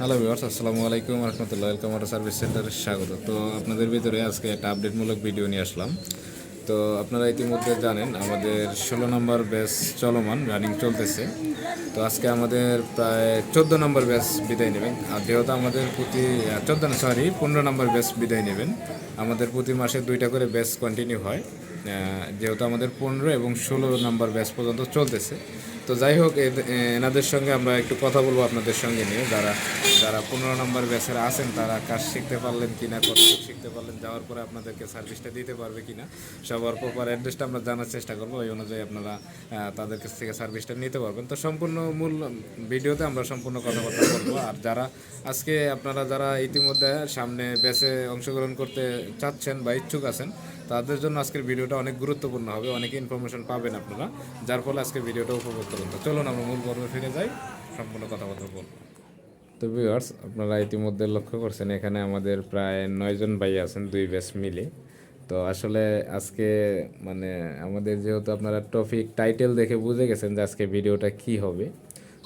Hello viewers, আসসালামু আলাইকুম রহমতুল্লাহ। Welcome auto service সেন্টারে স্বাগত। তো আপনাদের ভিতরে আজকে একটা আপডেটমূলক ভিডিও নিয়ে আসলাম। তো আপনারা ইতিমধ্যে জানেন আমাদের 16 নম্বর ব্যাচ চলমান রানিং চলতেছে। তো আজকে আমাদের প্রায় 14 নম্বর ব্যাচ বিদায় নেবেন। আর যেহেতু আমাদের প্রতি 15 নম্বর ব্যাচ বিদায় নেবেন। আমাদের প্রতি মাসে 2টা করে ব্যাচ কন্টিনিউ হয়, যেহেতু আমাদের 15 এবং 16 নম্বর ব্যাচ পর্যন্ত চলতেছে। তো যাই হোক, এনাদের সঙ্গে আমরা একটু কথা বলবো আপনাদের সঙ্গে নিয়ে। যারা যারা 15 নম্বর ব্যাচের আছেন তারা কাজ শিখতে পারলেন কিনা, কতটুকু শিখতে পারলেন, যাওয়ার পরে আপনাদেরকে সার্ভিসটা দিতে পারবে কিনা, সবার প্রপার অ্যাড্রেসটা আমরা জানার চেষ্টা করবো। ওই অনুযায়ী আপনারা তাদের কাছ থেকে সার্ভিসটা নিতে পারবেন। তো সম্পূর্ণ মূল ভিডিওতে আমরা সম্পূর্ণ কথাবার্তা বলবো। আর যারা আজকে আপনারা যারা ইতিমধ্যে সামনে ব্যাচে অংশগ্রহণ করতে চাচ্ছেন বা ইচ্ছুক আছেন, তাদের জন্য আজকের ভিডিওটা অনেক গুরুত্বপূর্ণ হবে। অনেক ইনফরমেশন পাবেন আপনারা, যার ফলে আজকের ভিডিওটা উপভোগ করুন। তো চলুন আমরা মূল পর্বে ফিরে যাই, সম্পূর্ণ কথাবার্তা বলবো। তো ভিউয়ার্স, আপনারা ইতিমধ্যে লক্ষ্য করছেন এখানে আমাদের প্রায় 9 জন ভাই আছেন, 2 ব্যাচ মিলে। তো আসলে আজকে মানে আমাদের যেহেতু আপনারা টপিক টাইটেল দেখে বুঝে গেছেন যে আজকে ভিডিওটা কি হবে,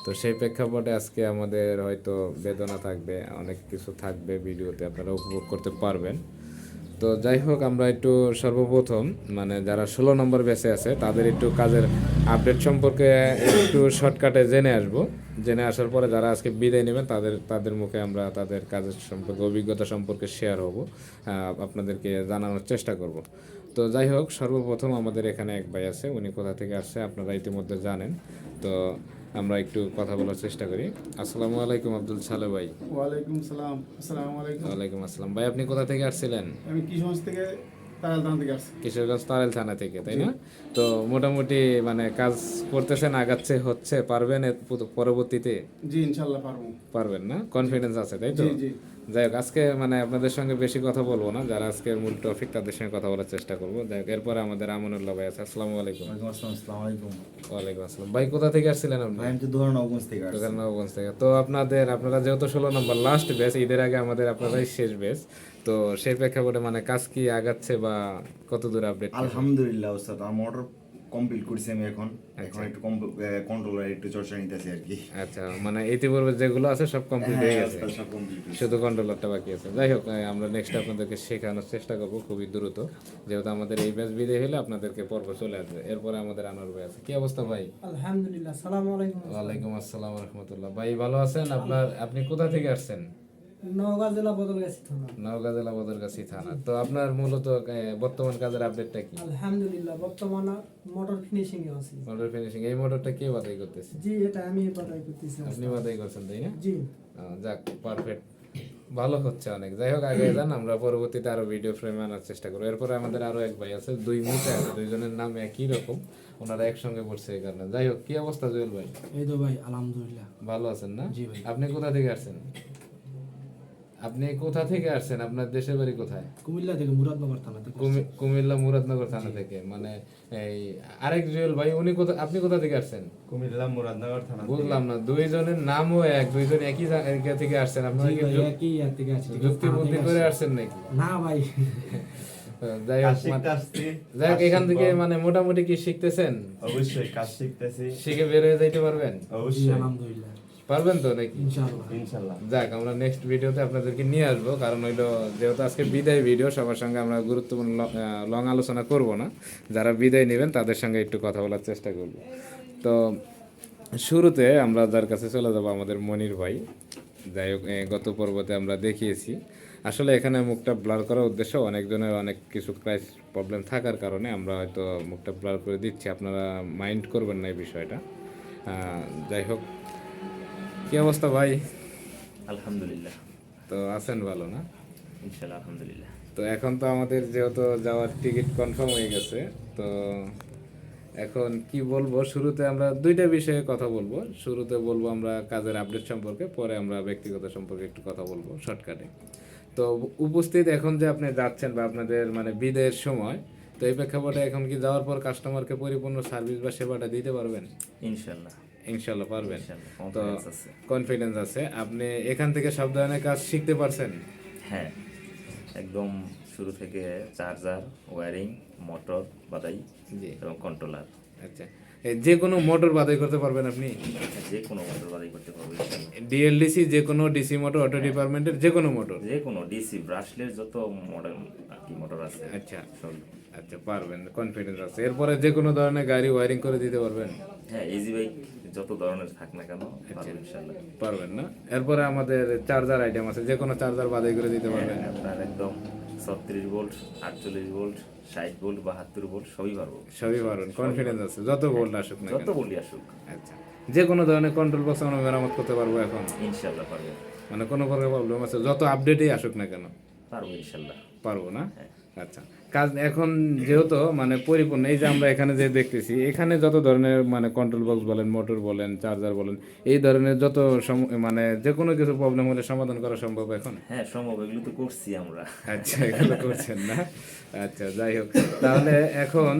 তো সেই প্রেক্ষাপটে আজকে আমাদের হয়তো বেদনা থাকবে, অনেক কিছু থাকবে ভিডিওতে, আপনারা উপভোগ করতে পারবেন। তো যাই হোক, আমরা একটু সর্বপ্রথম মানে যারা 16 নম্বর ব্যাচে আছে তাদের একটু কাজের আপডেট সম্পর্কে একটু শর্টকাটে জেনে আসব। জেনে আসার পরে যারা আজকে বিদায় নেবেন তাদের তাদের মুখে আমরা তাদের কাজের সম্পর্কে, অভিজ্ঞতা সম্পর্কে শেয়ার হব, আপনাদেরকে জানানোর চেষ্টা করব। তো যাই হোক, সর্বপ্রথম আমাদের এখানে এক ভাই আছে, উনি কোথা থেকে আসছে আপনারা ইতিমধ্যে জানেন। তো আমরা একটু কথা বলার চেষ্টা করি। আসসালামু আলাইকুম আব্দুল সালে ভাই। ওয়ালাইকুম সালাম। আসসালামু আলাইকুম। ওয়ালাইকুম আসসালাম ভাই, আপনি কোথা থেকে আসছিলেন? আমি কিশোরগঞ্জ থেকে তারাল থানা থেকে আসছি। কিশোরগঞ্জ তারেল থানা থেকে, তাই না? তো মোটামুটি মানে কাজ করতেছেন, আগাচ্ছে, হচ্ছে, পারবেন পরবর্তীতে? জি, ইনশাল্লাহ পারবো। পারবেন না, কনফিডেন্স আছে, তাই তো? জি জি। যাই হোক, আজকে মানে আপনাদের সঙ্গে বেশি কথা বলবো না, যারা আজকের মূল টপিক তাদের সঙ্গে কথা বলার চেষ্টা করবো। যাই হোক, এরপরে আমাদের আমানুল্লাহ ভাই আছে। আসসালামু আলাইকুম। আসসালামু আলাইকুম। ওয়ালাইকুম আসসালাম ভাই, কোথা থেকে আসছিলেন আপনি? ভাই আমি তো নবগঞ্জ থেকে আসছি। নবগঞ্জ থেকে। তো আপনারা যেহেতু 16 নম্বর লাস্ট ব্যাচ, ঈদের আগে আমাদের আপনারাই শেষ ব্যাচ, তো সেই প্রেক্ষাপটে মানে কাজ কি আগাচ্ছে বা কত দূর আপডেট? আলহামদুলিল্লাহ ওস্তাদ, আমার মোটর কমপ্লিট করছি আমি এখন একটু কন্ট্রোলার একটু চর্চা নিতেছি আর কি। আচ্ছা, মানে ইতিপূর্বে যেগুলো আছে সব কমপ্লিট হয়ে গেছে, সব কমপ্লিট। শুধু কন্ট্রোলারটা বাকি আছে। যাই হোক, আমরা নেক্সট আপনাদেরকে শেখানোর চেষ্টা করবো খুবই দ্রুত, যেহেতু আমাদের এই ব্যাচ বিদায় হলে আপনাদেরকে পর্ব চলে আসবে। এরপরে আমাদের আনোয়ার ভাই আছে। কি অবস্থা ভাই? আলহামদুলিল্লাহ। আসসালামু আলাইকুম। ওয়ালাইকুম আসসালাম রহমতুল্লাহ। ভাই ভালো আছেন? আপনি কোথা থেকে আসছেন? নওগাঁ জেলা বদলগাছি থানা। নওগাঁ জেলা বদরগাছি থানা। তো আপনার মূলত বর্তমান কাজের আপডেটটা কি? আলহামদুলিল্লাহ, বর্তমানে মোটর ফিনিশিং এ আছি। Motor finishing. এই মোটরটা কে বাদাই করতেছে? জি, এটা আমি বাদাই করতেছি। আপনি বাদাই করছেন, তাই না? জি। যাক, পারফেক্ট, ভালো হচ্ছে অনেক। যাই হোক, আগে যান, আমরা পরবর্তীতে আরো ভিডিও ফ্রেমে আনার চেষ্টা করবো। এরপরে আমাদের আরো এক ভাই আছে, 2 মুখে আছে, 2জনের নাম একই রকম, ওনারা একসঙ্গে পড়ছে এই কারণে। যাই হোক, কি অবস্থা জুয়েল ভাই? এই তো ভাই, আলহামদুলিল্লাহ ভালো আছেন না? জি ভাই। আপনি কোথা থেকে আসছেন? আপনি কোথা থেকে আসছেন? আপনার দেশের বাড়ি কোথায়? কুমিল্লা থেকে, মুরাদনগর থানা থেকে। কুমিল্লা মুরাদনগর থানা থেকে। মানে এই আরেক জুয়েল ভাই, উনি কোথা, আপনি কোথা থেকে আসছেন? কুমিল্লা মুরাদনগর থানা। বুঝলাম না, 2জনের নামও এক, 2জন একই জায়গা থেকে আসছেন। আপনারা কি একই ইয়ার থেকে আসছি। যুক্তি বুদ্ধি করে আসছেন নাকি? না ভাই। যাই হোক, যাই হোক, এখান থেকে মানে মোটামুটি কি শিখতেছেন? অবশ্যই কাজ শিখতেছি, শিখে বের হয়ে যাইতে পারবেন? অবশ্যই আলহামদুলিল্লাহ। পারবেন তো নাকি? ইনশাআল্লাহ ইনশাআল্লাহ। যাক, আমরা নেক্সট ভিডিওতে আপনাদেরকে নিয়ে আসবো, কারণ হইলো যেহেতু আজকে বিদায় ভিডিও, সবার সঙ্গে আমরা গুরুত্বপূর্ণ লং আলোচনা করব না। যারা বিদায় নেবেন তাদের সঙ্গে একটু কথা বলার চেষ্টা করব। তো শুরুতে আমরা যার কাছে চলে যাব, আমাদের মনির ভাই। যাই হোক, গত পর্বতে আমরা দেখিয়েছি, আসলে এখানে মুখটা ব্লার করার উদ্দেশ্য অনেকজনের অনেক কিছু ক্রাইস প্রবলেম থাকার কারণে আমরা হয়তো মুখটা ব্লার করে দিচ্ছি, আপনারা মাইন্ড করবেন না এই বিষয়টা। যাই হোক, কি অবস্থা ভাই? আলহামদুলিল্লাহ। তো আছেন ভালো না? ইনশাআল্লাহ আলহামদুলিল্লাহ। তো এখন তো আমাদের যেহেতু যাওয়ার টিকিট কনফার্ম হয়ে গেছে, তো এখন কি বলবো, শুরুতে আমরা 2টা বিষয়ে কথা বলবো। শুরুতে বলবো আমরা কাজের আপডেট সম্পর্কে, পরে আমরা ব্যক্তিগত সম্পর্কে একটু কথা বলবো শর্টকাটে। তো উপস্থিত এখন যে আপনি যাচ্ছেন বা আপনাদের মানে বিদায়ের সময়, তো এই প্রেক্ষাপটে এখন কি যাওয়ার পর কাস্টমারকে পরিপূর্ণ সার্ভিস বা সেবাটা দিতে পারবেন? ইনশাআল্লাহ। ইনশাল্লাহ পারবেন। তো কনফিডেন্স আছে। কনফিডেন্স আছে। আপনি এখান থেকে সব ধরনের কাজ শিখতে পারছেন? হ্যাঁ, একদম শুরু থেকে চার্জার, ওয়্যারিং, মোটর, বাদাই জি। এবং কন্ট্রোলার। আচ্ছা, যে কোনো মোটর বাছাই করতে পারবেন আপনি? যে কোনো মোটর বাছাই করতে পারবো ইনশাল্লাহ। ডিএলডিসি যে কোনো ডিসি মোটর, অটো ডিপার্টমেন্টের যে কোনো মোটর? যে কোনো ডিসি ব্রাশলেস যত মডেল আর কি মোটর আছে আচ্ছা সব। আচ্ছা, পারবেন, কনফিডেন্স আছে। এরপরে যে কোনো ধরনের গাড়ি ওয়ারিং করে দিতে পারবেন? হ্যাঁ, ইজি বাইক যত ধরনের থাক না কেন পারবো ইনশাল্লাহ। পারবেন না? এরপরে আমাদের চার্জার আইটেম আছে, যে কোনো চার্জার বাছাই করে দিতে পারবেন? হ্যাঁ, আপনার একদম 36 ভোল্ট, 48 ভোল্ট, 60 ভোল্ট, 72 ভোল্ট সবই পারবো। সবই পারবেন, কনফিডেন্স আছে, যত ভোল্ট আসুক না যত কেন? বলি আসুক আচ্ছা, যে কোনো ধরনের কন্ট্রোল বক্স আমরা মেরামত করতে পারবো এখন? ইনশাল্লাহ পারবো। মানে কোনো প্রকার প্রবলেম আছে, যত আপডেটই আসুক না কেন পারবো ইনশাল্লাহ। পারবো না? আচ্ছা, কাজ এখন যেহেতু মানে পরিপূর্ণ, এই যে আমরা এখানে যে দেখতেছি, এখানে যত ধরনের মানে কন্ট্রোল বক্স বলেন, মোটর বলেন, চার্জার বলেন, এই ধরনের যত মানে যে কোনো কিছু প্রবলেম হলে সমাধান করা সম্ভব এখন? হ্যাঁ সম্ভব, এগুলো তো করছি আমরা। আচ্ছা, এগুলো করছেন না? আচ্ছা, যাই হোক, তাহলে এখন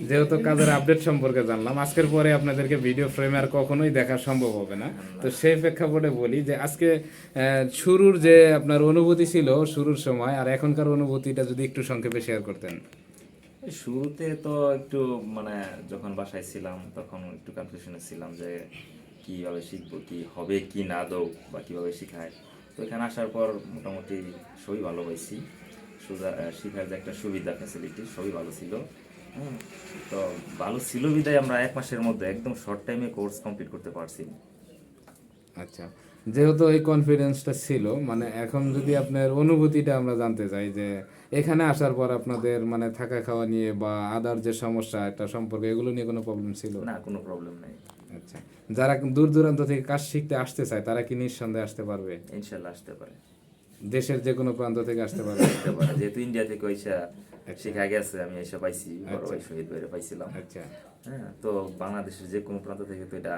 যেহেতু কাজের আপডেট সম্পর্কে জানলাম, আজকের পরে আপনাদেরকে ভিডিও ফ্রেমে আর কখনোই দেখা সম্ভব হবে না। তো সেই প্রেক্ষাপটে বলি যে আজকে শুরুর যে আপনার অনুভূতি ছিল শুরুর সময়, আর এখনকার অনুভূতিটা যদি একটু সংক্ষেপে শেয়ার করতেন। শুরুতে তো একটু মানে যখন বাসায় ছিলাম তখন একটু কনফিউশনে ছিলাম যে কিভাবে শিখবো, কি হবে কি না দৌ বা কিভাবে শিখায়। তো এখানে আসার পর মোটামুটি সবই ভালো পাইছি। শিখার যে একটা সুবিধা ফ্যাসিলিটি সবই ভালো ছিল। তো ভালো ছিল বিদায় আমরা 1 মাসের মধ্যে একদম শর্ট টাইমে কোর্স কমপ্লিট করতে পারছি। আচ্ছা, যেহেতু এই কনফিডেন্সটা ছিল, মানে এখন যদি আপনার অনুভূতিটা আমরা জানতে চাই যে এখানে আসার পর আপনাদের মানে থাকা খাওয়া নিয়ে বা আদার যে সমস্যা একটা সম্পর্কে, এগুলো নিয়ে কোনো প্রবলেম ছিল? না, কোনো প্রবলেম নাই। আচ্ছা, যারা দূর দূরান্ত থেকে কাজ শিখতে আসতে চায় তারা কি নিঃসন্দেহে আসতে পারবে? ইনশাল্লাহ আসতে পারে। দেশের যে কোনো প্রান্ত থেকে আসতে পারবে? আসতে পারে, যেহেতু ইন্ডিয়া থেকে ওইসা শিখা গেছে, আমি এসে পাইছি, বড় ভাই শহীদ ভাইরে পাইছিলাম। আচ্ছা হ্যাঁ, তো বাংলাদেশের যে কোনো প্রান্ত থেকে তো এটা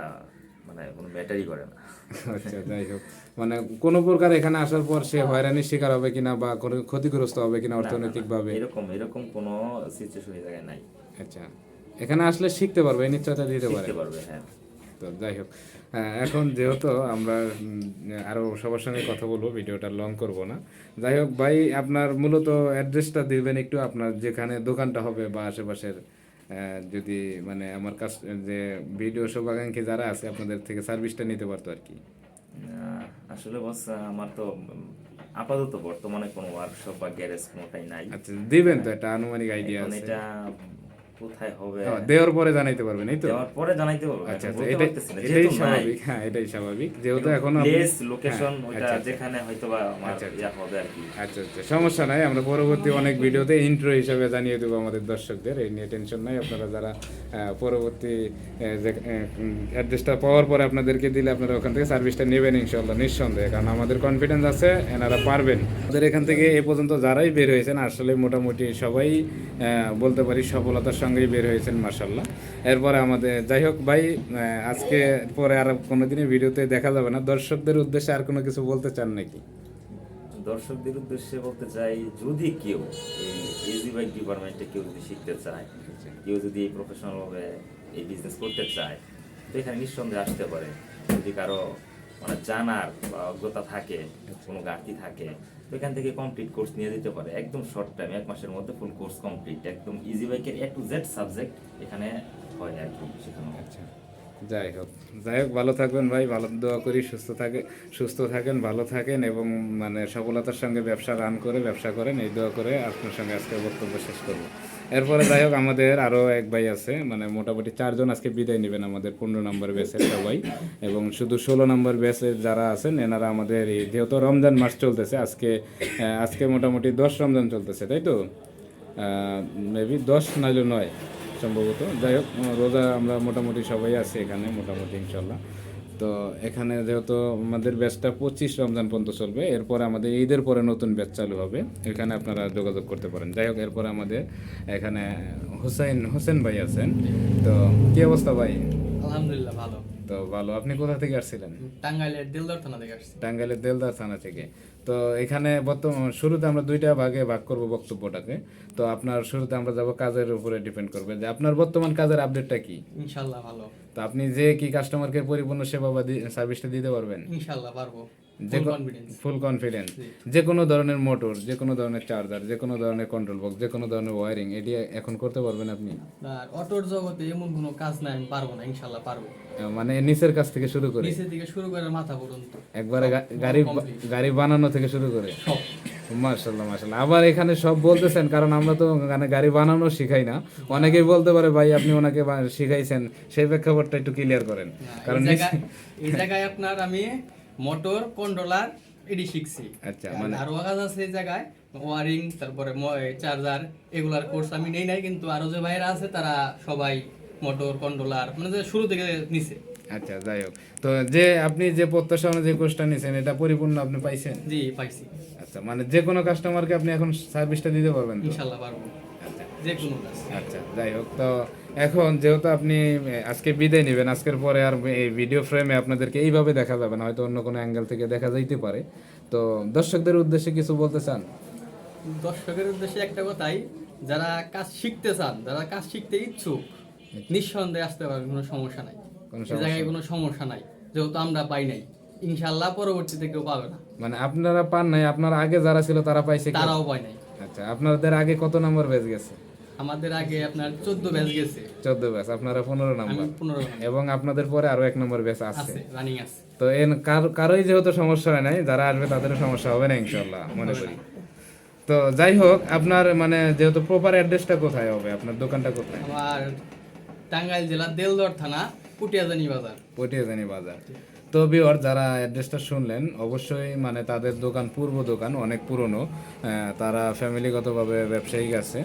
মানে কোনো ম্যাটারই করে না। আচ্ছা, যাই হোক, মানে কোনো প্রকার এখানে আসার পর সে হয়রানির শিকার হবে কিনা বা কোনো ক্ষতিগ্রস্ত হবে কিনা অর্থনৈতিকভাবে, এরকম কোনো সিচুয়েশন এই জায়গায় নাই। আচ্ছা, এখানে আসলে শিখতে পারবে, এই নিশ্চয়তা দিতে পারে? শিখতে পারবে, হ্যাঁ। তো যাই হোক, এখন যেহেতু আমরা আরও সবার সঙ্গে কথা বলবো, ভিডিওটা লং করব না। যাই হোক ভাই, আপনার মূলত অ্যাড্রেসটা দিবেন একটু, আপনার যেখানে দোকানটা হবে বা আশেপাশের, যদি মানে আমার কাছ যে ভিডিও শুভাকাঙ্ক্ষী যারা আছে আপনাদের থেকে সার্ভিসটা নিতে পারতো আর কি। আসলে বস, আমার তো আপাতত বর্তমানে কোনো ওয়ার্কশপ বা গ্যারেজ কোনোটাই নাই। আচ্ছা, দিবেন তো, একটা আনুমানিক আইডিয়া এখন আছে? এটা কোথায় হবে দেওয়ার পরে জানাইতে পারবেন, এই তো? দেওয়ার পরে জানাইতে পারবো। আচ্ছা এখন আচ্ছা, বলতে এটাই পারতেছি না, এটাই যেহেতু নাই। স্বাভাবিক, হ্যাঁ এটাই স্বাভাবিক, যেহেতু এখন প্লেস লোকেশন ওইটা আচ্ছা, যেখানে হয়তো বা আমার আচ্ছা, আচ্ছা। ইয়া হবে আর কি। আচ্ছা আচ্ছা, সমস্যা নাই, আমরা পরবর্তী অনেক ভিডিওতে ইন্ট্রো হিসাবে জানিয়ে দেবো আমাদের দর্শকদের, এই নিয়ে টেনশন নাই। আপনারা যারা পরবর্তী যে অ্যাড্রেসটা পাওয়ার পরে আপনাদেরকে দিলে আপনারা ওখান থেকে সার্ভিসটা নেবেন ইনশাল্লাহ, নিঃসন্দেহে, কারণ আমাদের কনফিডেন্স আছে এনারা পারবেন। আমাদের এখান থেকে এ পর্যন্ত যারাই বের হয়েছেন আসলে মোটামুটি সবাই বলতে পারি সফলতার সঙ্গেই বের হয়েছেন মাশাল্লাহ। এরপরে আমাদের, যাই হোক ভাই, আজকে পরে আর কোনোদিনই ভিডিওতে দেখা যাবে না, দর্শকদের উদ্দেশ্যে আর কোনো কিছু বলতে চান নাকি? দর্শকদের উদ্দেশ্যে বলতে চাই, যদি কেউ এই ইজি বাইক ডিপার্টমেন্টে কেউ যদি শিখতে চায়, কেউ যদি প্রফেশনাল ভাবে এই বিজনেস করতে চায়, তো এখানে নিঃসন্দেহে আসতে পারে। যদি কারো মানে জানার বা অজ্ঞতা থাকে, কোনো ঘাটতি থাকে, তো এখান থেকে কমপ্লিট কোর্স নিয়ে দিতে পারে একদম শর্ট টাইম, 1 মাসের মধ্যে ফুল কোর্স কমপ্লিট, একদম ইজি বাইকের A to Z সাবজেক্ট এখানে হয় আর কি শেখানো। আচ্ছা, যাই হোক ভালো থাকবেন ভাই, ভালো দোয়া করি, সুস্থ থাকেন, ভালো থাকেন এবং মানে সফলতার সঙ্গে ব্যবসা রান করে ব্যবসা করেন, এই দোয়া করে আপনার সঙ্গে আজকে বক্তব্য শেষ করবো। এরপরে যাই হোক, আমাদের আরও এক ভাই আছে, মানে মোটামুটি 4 জন আজকে বিদায় নেবেন আমাদের 15 নম্বর ব্যাচের সবাই, এবং শুধু 16 নম্বর ব্যাচের যারা আছেন এনারা আমাদের এই যেহেতু রমজান মাস চলতেছে, আজকে মোটামুটি 10 রমজান চলতেছে, তাই তো? মেবি 10 নাইলে 9 সম্ভবত। যাই হোক, রোজা আমরা মোটামুটি সবাই আছি এখানে মোটামুটি ইনশাল্লাহ। তো এখানে যেহেতু আমাদের ব্যাচটা 25 রমজান পর্যন্ত চলবে, এরপরে আমাদের ঈদের পরে নতুন ব্যাচ চালু হবে, এখানে আপনারা যোগাযোগ করতে পারেন। যাই হোক, এরপরে আমাদের এখানে হোসেন ভাই আছেন। তো কি অবস্থা ভাই? আলহামদুলিল্লাহ ভালো। তো ভালো, আপনি কোথা থেকে আসছিলেন? টাঙ্গাইলের দিলদার থানা থেকে আসছি। টাঙ্গাইলের দেলদার থানা থেকে। তো এখানে বর্তমান শুরুতে আমরা 2টা ভাগে ভাগ করব বক্তব্যটাকে। তো আপনার শুরুতে আমরা যাব কাজের উপরে ডিপেন্ড করবে যে আপনার বর্তমান কাজের আপডেটটা কি। ইনশাআল্লাহ ভালো। তো আপনি যে কি কাস্টমারকে পরিপূর্ণ সেবা বা সার্ভিসটা দিতে পারবেন? ইনশাআল্লাহ পারবো। Full confidence। ফুল কনফিডেন্স, যে কোনো ধরনের মোটর, যে কোনো ধরনের চার্জার, যে কোনো ধরনের কন্ট্রোল বক্স, যে কোনো ধরনের ওয়্যারিং এটি এখন করতে পারবেন আপনি? আর অটোর জগতে এমন কোনো কাজ নাই আমি পারবো না, ইনশাল্লাহ পারবো। মানে নিচের কাছ থেকে শুরু করে নিচে থেকে শুরু করে মাথা পর্যন্ত একবারে complete। গাড়ি বানানো থেকে শুরু করে? সব। মাশাআল্লাহ মাশাআল্লাহ। আবার এখানে সব বলতেছেন, কারণ আমরা তো মানে গাড়ি বানানো শিখাই না। অনেকেই বলতে পারে ভাই আপনি ওনাকে শিখাইছেন, সেই প্রেক্ষাপটটা একটু ক্লিয়ার করেন। কারণ এই জায়গায় আপনার আমি মোটর কন্ট্রোলার এডি শিখছি। আচ্ছা, মানে আরো কাজ আছে এই জায়গায়, ওয়ারিং, তারপরে চার্জার, এগুলার কোর্স আমি নেই নাই, কিন্তু আরো যে ভাইরা আছে তারা সবাই মোটর কন্ট্রোলার মানে যে শুরু থেকে নিছে। আচ্ছা, যাই হোক, তো যে আপনি যে প্রত্যাশা অনুযায়ী কোর্সটা নিছেন এটা পরিপূর্ণ আপনি পাইছেন? জি পাইছি, আচ্ছা, মানে যে কোনো কাস্টমারকে আপনি এখন সার্ভিসটা দিতে পারবেন তো? ইনশাআল্লাহ পারবো, যে কোনো কাজ। আচ্ছা, যাই হোক, তো এখন যেহেতু আপনি আজকে বিদায় নেবেন, আজকের পরে আর এই ভিডিও ফ্রেমে আপনাদেরকে এইভাবে দেখা যাবে না, হয়তো অন্য কোনো অ্যাঙ্গেল থেকে দেখা যাইতে পারে। তো দর্শকদের উদ্দেশ্যে কিছু বলতে চান? দর্শকের উদ্দেশ্যে একটা কথাই, যারা কাজ শিখতে চান, যারা কাজ শিখতে ইচ্ছুক, নিঃসন্দেহে আসতে পারবেন, কোনো সমস্যা নাই। এই জায়গায় কোনো সমস্যা নাই, যেহেতু আমরা পাই নাই, ইনশাআল্লাহ পরবর্তীতে কেউ পাবে না। মানে আপনারা পান নাই, আপনার আগে যারা ছিল তারা পাইছে কি? তারাও পায় নাই। আচ্ছা, আপনাদের আগে কত নম্বর ব্যাচ গেছে? আমাদের আগে আপনার 14 ব্যাচ গেছে। 14 ব্যাচ, আপনারা 15 আমি নম্বর, 15 এবং আপনাদের পরে আরো 1 নম্বর ব্যাচ আছে, আছে, রানিং আছে। তো কারোই যেহেতু সমস্যা হয় নাই, যারা আসবে তাদেরও সমস্যা হবে না ইনশাআল্লাহ মনে করি। তো যাই হোক, আপনার মানে যেহেতু প্রপার অ্যাড্রেসটা কোথায় হবে, আপনার দোকানটা কোথায়? আমার টাঙ্গাইল জেলা দেলদর থানা, পুটিয়াজানি বাজার। পটিয়াজানি বাজার। তো ভিউয়ার, যারা অ্যাড্রেসটা শুনলেন, অবশ্যই মানে তাদের দোকান পূর্ব দোকান, অনেক পুরনো, তারা ফ্যামিলিগতভাবে ব্যবসায়িক আছে।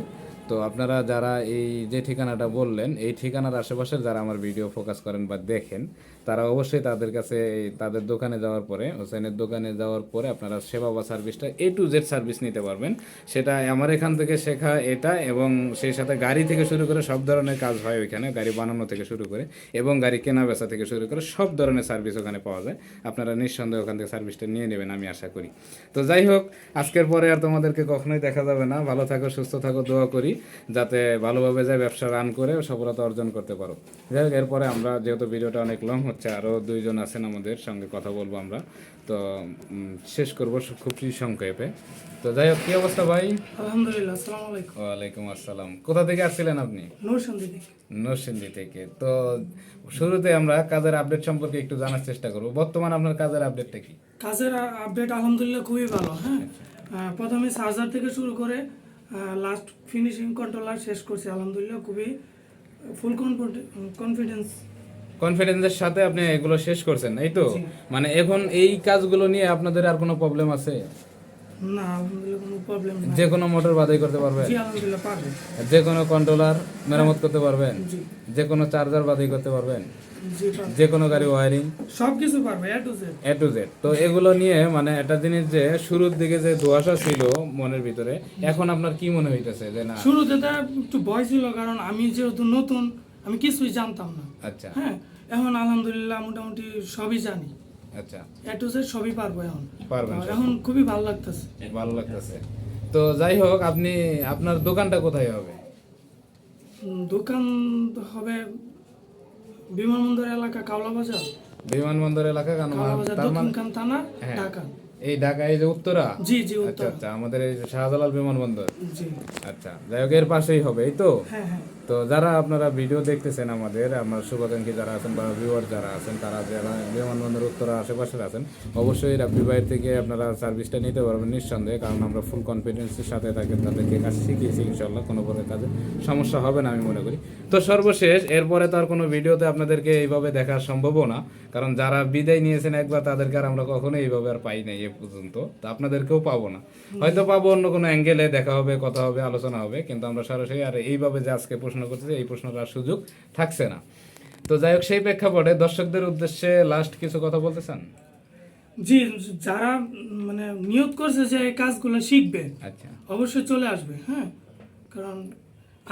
তো আপনারা যারা এই যে ঠিকানাটা বললেন, এই ঠিকানার আশেপাশে যারা আমার ভিডিও ফোকাস করেন বা দেখেন, তারা অবশ্যই তাদের কাছে তাদের দোকানে যাওয়ার পরে, হোসেনের দোকানে যাওয়ার পরে আপনারা সেবা বা সার্ভিসটা A to Z সার্ভিস নিতে পারবেন। সেটা আমার এখান থেকে শেখা এটা, এবং সেই সাথে গাড়ি থেকে শুরু করে সব ধরনের কাজ হয় ওইখানে, গাড়ি বানানো থেকে শুরু করে এবং গাড়ি কেনা বেচা থেকে শুরু করে সব ধরনের সার্ভিস ওখানে পাওয়া যায়। আপনারা নিঃসন্দেহে ওখান থেকে সার্ভিসটা নিয়ে নেবেন, আমি আশা করি। তো যাই হোক, আজকের পরে আর তোমাদেরকে কখনোই দেখা যাবে না। ভালো থাকো, সুস্থ থাকো, দোয়া করি যাতে ভালোভাবে যায় ব্যবসা রান করে সফলতা অর্জন করতে পারো। যাই হোক, এরপরে আমরা যেহেতু ভিডিওটা অনেক লং হচ্ছে, আরও 2 জন আছেন আমাদের সঙ্গে কথা বলবো আমরা, তো শেষ করবো খুব সংক্ষেপে। তো যাই হোক, কি অবস্থা ভাই? আলহামদুলিল্লাহ, আসসালামু আলাইকুম। ওয়ালাইকুম আসসালাম। কোথা থেকে আসছিলেন আপনি? নরসিংদী থেকে। নরসিংদী থেকে। তো শুরুতে আমরা কাজের আপডেট সম্পর্কে একটু জানার চেষ্টা করব। বর্তমান আপনার কাজের আপডেটটা কি? কাজের আপডেট আলহামদুলিল্লাহ খুবই ভালো। হ্যাঁ, প্রথমে চার্জার থেকে শুরু করে লাস্ট ফিনিশিং কন্ট্রোলার শেষ করছি, আলহামদুলিল্লাহ খুবই ফুল কনফিডেন্সের সাথে আপনি এগুলো শেষ করছেন, এই তো? মানে এখন এই কাজগুলো নিয়ে আপনাদের আর কোনো প্রবলেম আছে? না, আলহামদুলিল্লাহ কোনো প্রবলেম নেই। যে কোনো মোটর বাদাই করতে পারবেন? জি আলহামদুলিল্লাহ পারবেন। যে কোনো কন্ট্রোলার মেরামত করতে পারবেন? জি। যে কোনো চার্জার বাদাই করতে পারবেন? জি পারবেন। যে কোনো গাড়ি ওয়্যারিং সবকিছু পারবে A to Z। তো এগুলো নিয়ে মানে একটা জিনিস, যে শুরুর দিকে যে ধোঁয়াশা ছিল মনের ভিতরে, এখন আপনার কি মনে হইতেছে যে না? শুরুতে তো একটু ভয় ছিল, কারণ আমি যেহেতু নতুন, আমি কিছুই জানতাম না। আচ্ছা হ্যাঁ, এখন আলহামদুলিল্লাহ মোটামুটি সবই জানি, আচ্ছা, A to Z সবই পারবো এখন। পারবেন সব? এখন খুবই ভালো লাগতেছে। ভালো লাগতেছে। তো যাই হোক, আপনার দোকানটা কোথায় হবে? দোকান হবে বিমানবন্দর এলাকা, কাওলা বাজার। বিমানবন্দর এলাকা, কেন? কাওলা বাজার, তার মানে দক্ষিণখান থানা, হ্যাঁ। ঢাকা। এই ঢাকায় যে উত্তরা? জি জি, আচ্ছা উত্তর। আচ্ছা, আমাদের এই শাহজালাল বিমানবন্দর। জি। আচ্ছা, যাই হোক, এর পাশেই হবে, এই তো? হ্যাঁ হ্যাঁ। তো যারা আপনারা ভিডিও দেখতেছেন, আমার শুভাকাঙ্ক্ষী যারা আছেন বা ভিউয়ার যারা আছেন, তারা যারা বিমানবন্দর উত্তরা আশেপাশে আছেন, অবশ্যই রাব্বি ভাইয়ের থেকে আপনারা সার্ভিসটা নিতে পারবেন নিঃসন্দেহে, কারণ আমরা ফুল কনফিডেন্সের সাথে তাদেরকে কাজ শিখিয়েছি। ইনশাল্লাহ কোনো প্রকার কাজে সমস্যা হবে না আমি মনে করি। তো সর্বশেষ, এরপরে তো আর কোনো ভিডিওতে আপনাদেরকে এইভাবে দেখা সম্ভবও না, কারণ যারা বিদায় নিয়েছেন একবার, তাদেরকে আর আমরা কখনো এইভাবে আর পাই নাই এ পর্যন্ত, তো আপনাদেরকেও পাবো না। হয়তো পাবো অন্য কোনো অ্যাঙ্গেলে, দেখা হবে, কথা হবে, আলোচনা হবে, কিন্তু আমরা সরাসরি আর এইভাবে যে আজকে প্রশ্ন করতেছি, এই প্রশ্নটার সুযোগ থাকছে না। তো যাই হোক, সেই প্রেক্ষাপটে দর্শকদের উদ্দেশ্যে লাস্ট কিছু কথা বলতে চান? জি, যারা মানে নিয়ত করছে যে এই কাজগুলো শিখবে, আচ্ছা অবশ্যই চলে আসবে। হ্যাঁ, কারণ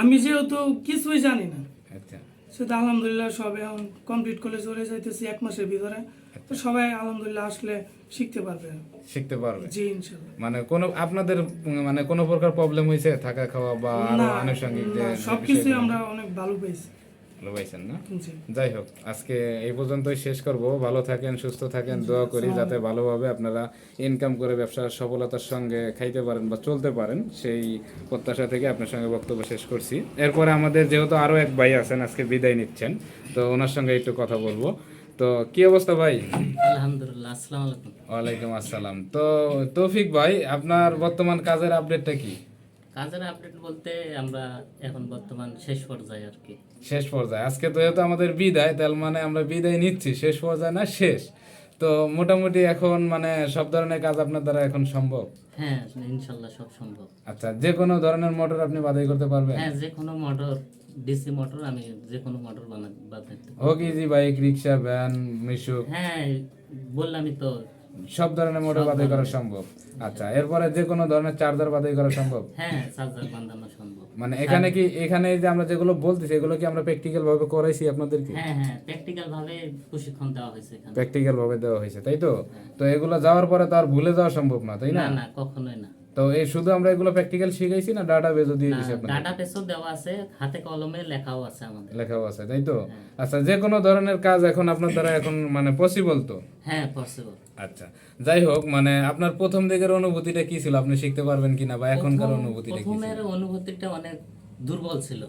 আমি যেহেতু কিছুই জানি না, আচ্ছা, সেটা আলহামদুলিল্লাহ সব এখন কমপ্লিট করে চলে যাইতেছি 1 মাসের ভিতরে। তো সবাই আলহামদুলিল্লাহ আসলে শিখতে পারবে। জি ইনশাআল্লাহ। মানে আপনাদের মানে কোনো প্রকার প্রবলেম হয়েছে থাকা খাওয়া বা আরো না, আনুষঙ্গিক যে সবকিছু আমরা অনেক ভালো পেয়েছি। ভালো পাইছেন না? জি যাই হোক, আজকে এই পর্যন্তই শেষ করব। ভালো থাকেন, সুস্থ থাকেন, দোয়া করি যাতে ভালোভাবে আপনারা ইনকাম করে ব্যবসার সফলতার সঙ্গে খাইতে পারেন বা চলতে পারেন, সেই প্রত্যাশা থেকে আপনার সঙ্গে বক্তব্য শেষ করছি। এরপরে আমাদের যেহেতু আরও এক ভাই আছেন, আজকে বিদায় নিচ্ছেন, তো ওনার সঙ্গে একটু কথা বলবো। তো কি অবস্থা ভাই? আলহামদুলিল্লাহ, আসসালামু আলাইকুম। ওয়ালাইকুম আসসালাম। তো তৌফিক ভাই, আপনার বর্তমান কাজের আপডেটটা কি? কাজের আপডেট বলতে আমরা এখন বর্তমান শেষ পর্যায়ে আর কি। শেষ পর্যায়ে আজকে তো যেহেতু আমাদের বিদায়, তার মানে আমরা বিদায় নিচ্ছি, শেষ পর্যায়ে না শেষ। তো মোটামুটি এখন মানে সব ধরনের কাজ আপনার দ্বারা এখন সম্ভব? হ্যাঁ, ইনশাল্লাহ সব সম্ভব। আচ্ছা, যে কোনো ধরনের মোটর আপনি বাছাই করতে পারবেন? হ্যাঁ, যে কোনো মোটর, ডিসি মোটর আমি যে কোনো মোটর বানাতে পারবো। হোক ইজি বাইক, রিক্সা, ভ্যান, মিশুক, হ্যাঁ, বললামই তো, সব ধরনের মোটর বাছাই করা সম্ভব। আচ্ছা, এরপরে যে কোনো ধরনের চার্জার বাছাই করা সম্ভব? হ্যাঁ, চার্জার বাঁধানো সম্ভব। মানে এখানে কি, এখানে যে আমরা যেগুলো বলতেছি এগুলো কি আমরা প্র্যাকটিক্যাল ভাবে করাইছি আপনাদেরকে? হ্যাঁ হ্যাঁ, প্র্যাকটিক্যাল ভাবে প্রশিক্ষণ দেওয়া হয়েছে এখানে। প্র্যাকটিক্যাল ভাবে দেওয়া হয়েছে, তাই তো? তো এগুলো যাওয়ার পরে তো আর ভুলে যাওয়া সম্ভব না, তাই না? না না, কখনোই না। তো এই শুধু আমরা এগুলো প্র্যাকটিক্যাল শিখাইছি না ডাটা বেজও দিয়ে দিছি আপনাদের? ডাটা বেসও দেওয়া আছে, হাতে কলমে লেখাও আছে আমাদের। লেখাও আছে, তাই তো? আচ্ছা, যে কোনো ধরনের কাজ এখন আপনার দ্বারা এখন মানে পসিবল তো? হ্যাঁ, পসিবল। আচ্ছা, যাই হোক, মানে আপনার প্রথম দিকের অনুভূতিটা কি ছিল, আপনি শিখতে পারবেন কিনা, বা এখনকার অনুভূতিটা কি ছিল? প্রথমের অনুভূতিটা অনেক দুর্বল ছিল,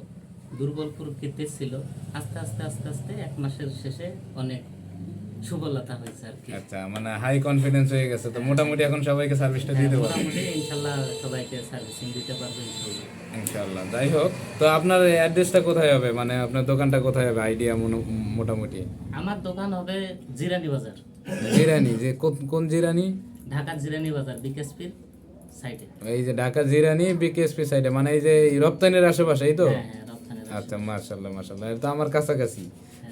দুর্বল প্রকৃতির ছিল। আস্তে আস্তে আস্তে আস্তে 1 মাসের শেষে অনেক সুফলতা হয়েছে আর কি। আচ্ছা, মানে হাই কনফিডেন্স হয়ে গেছে তো, মোটামুটি এখন সবাইকে সার্ভিসটা দিতে পারবেন মোটামুটি ইনশাল্লাহ সবাইকে সার্ভিসিং দিতে পারবো ইনশাল্লাহ। ইনশাআল্লাহ। যাই হোক, তো আপনার অ্যাড্রেসটা কোথায় হবে, মানে আপনার দোকানটা কোথায় হবে, আইডিয়া মোটামুটি? আমার দোকান হবে জিরানি বাজার। জিরানি, যে কোন জিরানি? ঢাকা জিরানি বাজার, বিকেএসপির সাইডে। এই যে ঢাকা জিরানি বিকেএসপি সাইডে, মানে এই যে রপ্তানির আশেপাশে, এই তো? হ্যাঁ হ্যাঁ, রপ্তানির আচ্ছা, মাশাআল্লাহ মাশাআল্লাহ, এটা তো আমার কাছাকাছি,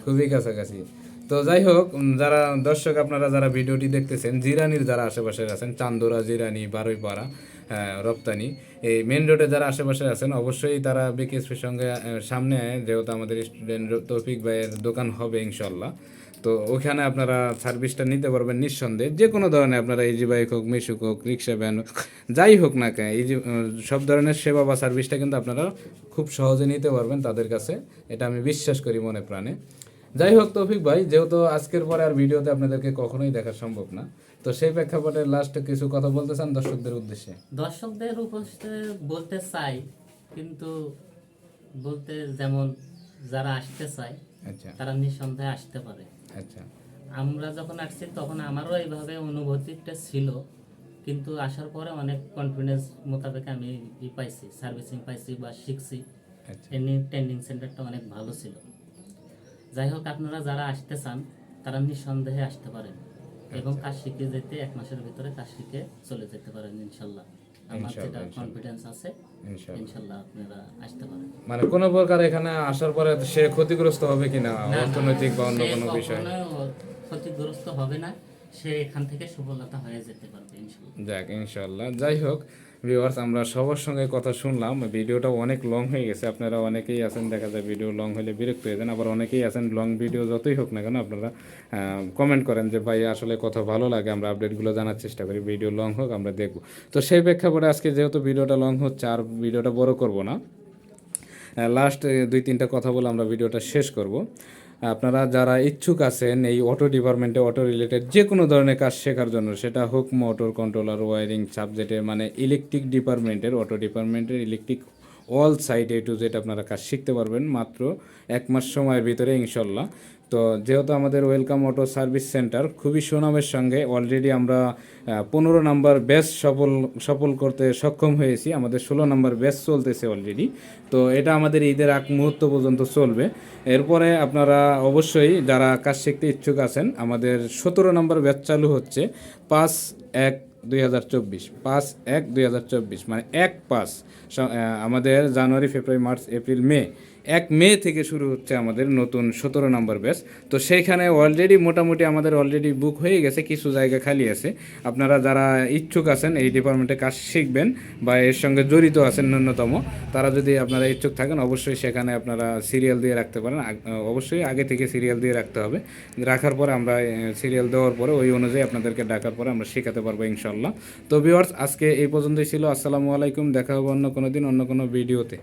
খুবই কাছাকাছি। তো যাই হোক, যারা দর্শক আপনারা যারা ভিডিওটি দেখতেছেন, জিরানির যারা আশেপাশে আছেন, চান্দোরা, জিরানি, বারুইপাড়া, রপ্তানি, এই মেন রোডে যারা আশেপাশে আছেন, অবশ্যই তারা বিকেএসপির সঙ্গে সামনে, যেহেতু আমাদের স্টুডেন্ট তৌফিক ভাইয়ের দোকান হবে ইনশাল্লাহ, তো ওখানে আপনারা সার্ভিসটা নিতে পারবেন নিঃসন্দেহে। যে কোনো ধরনের আপনারা ইজি বাইক হোক, মিশুক হোক, রিক্সা, ভ্যান হোক, যাই হোক না কেন, এই যে সব ধরনের সেবা বা সার্ভিসটা কিন্তু আপনারা খুব সহজে নিতে পারবেন তাদের কাছে, এটা আমি বিশ্বাস করি মনে প্রাণে। যাই হোক তৌফিক ভাই, যেহেতু আজকের পরে আর ভিডিওতে আপনাদেরকে কখনোই দেখা সম্ভব না, তো সেই প্রেক্ষাপটে লাস্টে কিছু কথা বলতে চান দর্শকদের উদ্দেশ্যে? দর্শকদের উপস্থিত বলতে চাই, কিন্তু বলতে যেমন যারা আসতে চায় আচ্ছা তারা নিঃসন্দেহে আসতে পারে। আচ্ছা আমরা যখন আসছি তখন আমারও এইভাবে অনুভূতিটা ছিল, কিন্তু আসার পরে অনেক কনফিডেন্স মোতাবেক আমি পাইছি, সার্ভিসিং পাইছি বা শিখছি। আচ্ছা এমনি ট্রেনিং সেন্টারটা অনেক ভালো ছিল। যাই হোক, আপনারা যারা আসতে চান তারা নিঃসন্দেহে আসতে পারেন এবং কাজ শিখে যেতে 1 মাসের ভিতরে কাজ শিখে চলে যেতে পারেন ইনশাল্লাহ। আমার যেটা কনফিডেন্স আছে, ইনশাল্লাহ আপনারা আসতে পারেন। মানে কোনো প্রকার এখানে আসার পরে সে ক্ষতিগ্রস্ত হবে কিনা, না, অর্থনৈতিক বা অন্য সে কোনো বিষয়? কখনোই ক্ষতিগ্রস্ত হবে না, সে এখান থেকে সফলতা হয়ে যেতে পারবে ইনশাল্লাহ। যাক ইনশাল্লাহ। যাই হোক ভিউয়ার্স, আমরা সবার সঙ্গে কথা শুনলাম, ভিডিওটা অনেক লং হয়ে গেছে। আপনারা অনেকেই আছেন, দেখা যায় ভিডিও লং হলে বিরক্ত হয়ে যান, আবার অনেকেই আছেন লং ভিডিও যতই হোক না কেন আপনারা কমেন্ট করেন যে ভাই আসলে কথা ভালো লাগে, আমরা আপডেটগুলো জানার চেষ্টা করি, ভিডিও লং হোক আমরা দেখব। তো সেই প্রেক্ষাপটে আজকে যেহেতু ভিডিওটা লং হচ্ছে, আর ভিডিওটা বড় করব না, লাস্ট 2-3টা কথা বলে আমরা ভিডিওটা শেষ করব। আপনারা যারা ইচ্ছুক আছেন এই অটো ডিপার্টমেন্টে, অটো রিলেটেড যে কোনো ধরনের কাজ শেখার জন্য, সেটা হোক মোটর কন্ট্রোলার, ওয়ারিং সাবজেক্টে, মানে ইলেকট্রিক ডিপার্টমেন্টের, অটো ডিপার্টমেন্টের electric all side A to Z আপনারা কাজ শিখতে পারবেন মাত্র 1 মাস সময়ের ভিতরে ইনশাল্লাহ। তো যেহেতু আমাদের ওয়েলকাম অটো সার্ভিস সেন্টার খুবই সুনামের সঙ্গে অলরেডি আমরা 15 নাম্বার ব্যাচ সফল করতে সক্ষম হয়েছি, আমাদের 16 নাম্বার ব্যাচ চলতেছে অলরেডি। তো এটা আমাদের ঈদের আগ মুহূর্ত পর্যন্ত চলবে। এরপরে আপনারা অবশ্যই যারা কাজ শিখতে ইচ্ছুক আছেন, আমাদের 17 নাম্বার ব্যাচ চালু হচ্ছে 5/1/2024, 5/1/2024, মানে 1/5 আমাদের জানুয়ারি, ফেব্রুয়ারি, মার্চ, এপ্রিল, মে, 1 মে থেকে শুরু হচ্ছে আমাদের নতুন 17 নম্বর ব্যাচ। তো সেইখানে অলরেডি মোটামুটি আমাদের অলরেডি বুক হয়ে গেছে, কিছু জায়গা খালি আছে। আপনারা যারা ইচ্ছুক আছেন এই ডিপার্টমেন্টে কাজ শিখবেন বা এর সঙ্গে জড়িত আছেন ন্যূনতম, তারা যদি আপনারা ইচ্ছুক থাকেন অবশ্যই সেখানে আপনারা সিরিয়াল দিয়ে রাখতে পারেন। অবশ্যই আগে থেকে সিরিয়াল দিয়ে রাখতে হবে, রাখার পরে আমরা সিরিয়াল দেওয়ার পরে ওই অনুযায়ী আপনাদেরকে ডাকার পরে আমরা শেখাতে পারবো ইনশাল্লাহ। তো ভিউয়ার্স, আজকে এই পর্যন্তই ছিল। আসসালামু আলাইকুম, দেখা হবে অন্য কোনো দিন অন্য কোনো ভিডিওতে।